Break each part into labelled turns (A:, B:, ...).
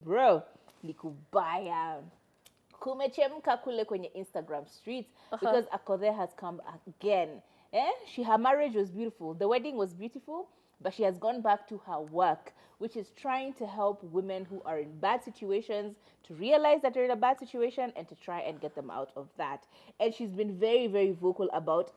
A: bro, likubaya. Kumechemka kule kwenye Instagram streets because Akothee has come again. Her marriage was beautiful. The wedding was beautiful, but she has gone back to her work, which is trying to help women who are in bad situations to realize that they're in a bad situation and to try and get them out of that. And she's been very, very vocal about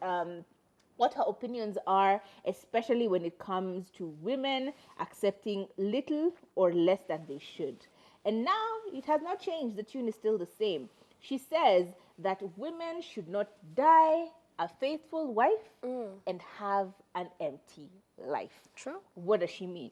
A: what her opinions are, especially when it comes to women accepting little or less than they should. And now it has not changed. The tune is still the same. She says that women should not die a faithful wife and have an empty life.
B: True.
A: What does she mean?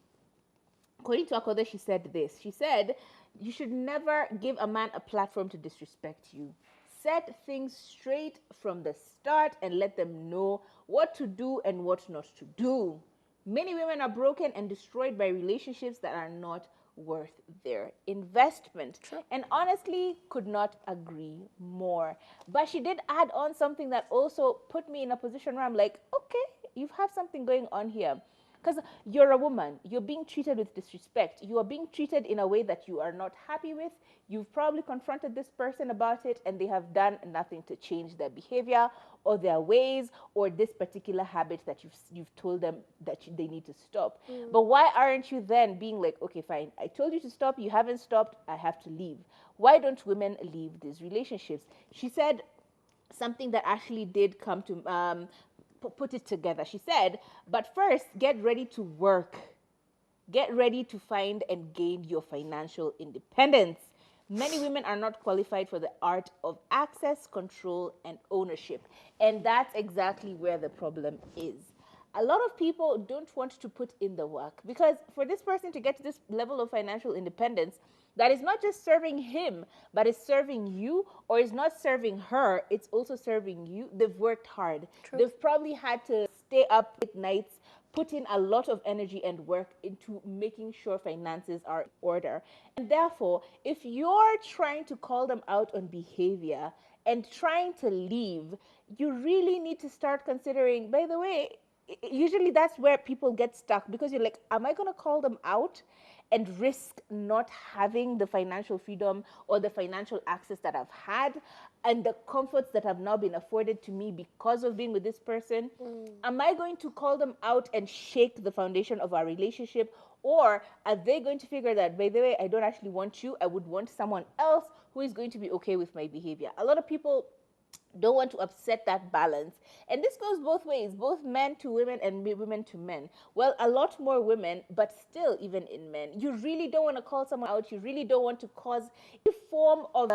A: According to Akothee, she said this. She said, you should never give a man a platform to disrespect you. Set things straight from the start and let them know what to do and what not to do. Many women are broken and destroyed by relationships that are not worth their investment.
B: True.
A: And honestly, could not agree more. But she did add on something that also put me in a position where I'm like, okay, you have something going on here. Because you're a woman, you're being treated with disrespect. You are being treated in a way that you are not happy with. You've probably confronted this person about it and they have done nothing to change their behavior or their ways or this particular habit that you've told them that they need to stop. But why aren't you then being like, okay, fine, I told you to stop, you haven't stopped, I have to leave. Why don't women leave these relationships? She said something that actually did come to put it together. She said, but first, get ready to work. Get ready to find and gain your financial independence. Many women are not qualified for the art of access, control, and ownership. And that's exactly where the problem is. A lot of people don't want to put in the work because for this person to get to this level of financial independence, that is not just serving him, but is serving you, or is not serving her, it's also serving you. They've worked hard.
B: True.
A: They've probably had to stay up at nights, put in a lot of energy and work into making sure finances are in order. And therefore, if you're trying to call them out on behavior and trying to leave, you really need to start considering, by the way, usually that's where people get stuck because you're like, am I going to call them out and risk not having the financial freedom or the financial access that I've had and the comforts that have now been afforded to me because of being with this person? Am I going to call them out and shake the foundation of our relationship? Or are they going to figure that, by the way, I don't actually want you, I would want someone else who is going to be okay with my behavior? A lot of people don't want to upset that balance. And this goes both ways, both men to women and women to men. Well, a lot more women, but still even in men. You really don't want to call someone out. You really don't want to cause any form of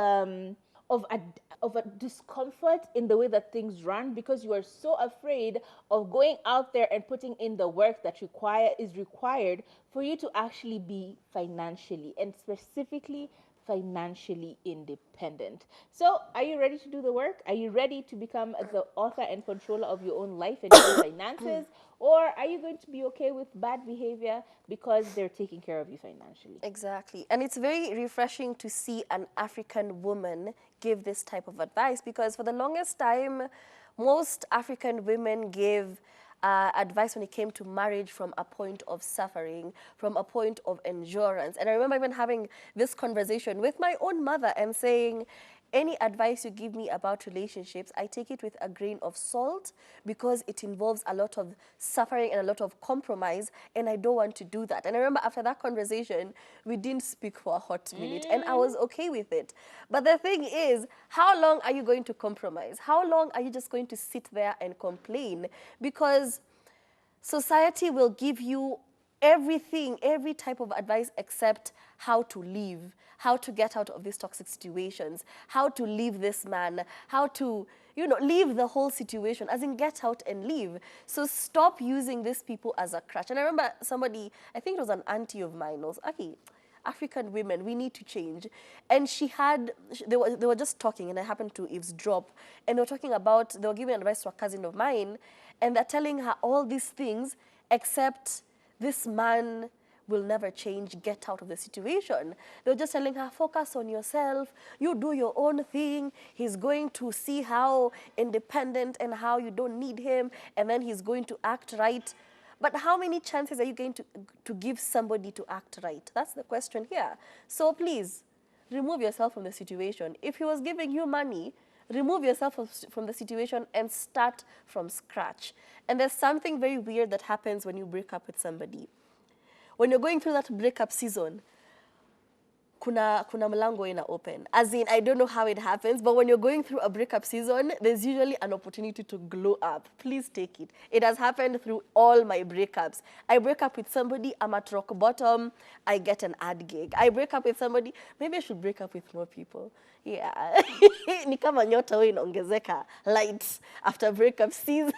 A: a discomfort in the way that things run because you are so afraid of going out there and putting in the work that is required for you to actually be financially and specifically financially independent. So, are you ready to do the work? Are you ready to become the author and controller of your own life and your own finances? Or are you going to be okay with bad behavior because they're taking care of you financially?
B: Exactly. And it's very refreshing to see an African woman give this type of advice because for the longest time, most African women gave advice when it came to marriage from a point of suffering, from a point of endurance. And I remember even having this conversation with my own mother and saying, any advice you give me about relationships, I take it with a grain of salt because it involves a lot of suffering and a lot of compromise, and I don't want to do that. And I remember after that conversation, we didn't speak for a hot minute, and I was okay with it. But the thing is, how long are you going to compromise? How long are you just going to sit there and complain? Because society will give you everything, every type of advice except how to live, how to get out of these toxic situations, how to leave this man, how to, leave the whole situation, as in get out and leave. So stop using these people as a crutch. And I remember somebody, I think it was an auntie of mine, was, okay, African women, we need to change. And they were just talking, and I happened to eavesdrop, and they were giving advice to a cousin of mine, and they're telling her all these things except this man will never change, get out of the situation. They're just telling her, focus on yourself, you do your own thing, he's going to see how independent and how you don't need him, and then he's going to act right. But how many chances are you going to give somebody to act right? That's the question here. So please, remove yourself from the situation. If he was giving you money, remove yourself from the situation and start from scratch. And there's something very weird that happens when you break up with somebody. When you're going through that breakup season, kuna mlango ina open. As in, I don't know how it happens, but when you're going through a breakup season, there's usually an opportunity to glow up. Please take it. It has happened through all my breakups. I break up with somebody, I'm at rock bottom, I get an ad gig. I break up with somebody, maybe I should break up with more people. Yeah. Ni kama nyota huwa inaongezeka lights after breakup season.